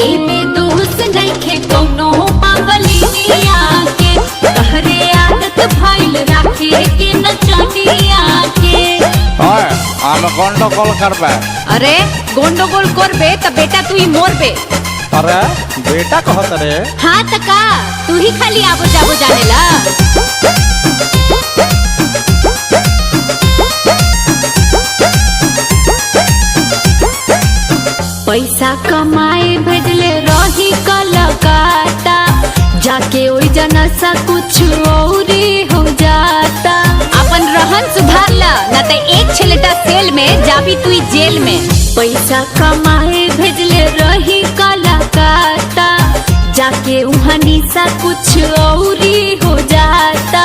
एमे दोस्त नइखे कौनो पागलिया के, तहरे आदत भइल राखे के नचनिया के। ओए आमे गंडगोल करबे। अरे गंडगोल करबे त बेटा तू ही मोरबे। अरे बेटा कहत रे। हाँ त का तू ही खाली आबो जाबो जानेला। पैसा कमाए भेजले रही कलकत्ता, जाके ओई जना सा कुछ औरी हो जाता। अपन रहन सुधार ला ना त एक छलेटा सेल में जाबी तू जेल में। पैसा कमाए भेजले रही कलकत्ता, जाके उहानी सा कुछ औरी हो जाता।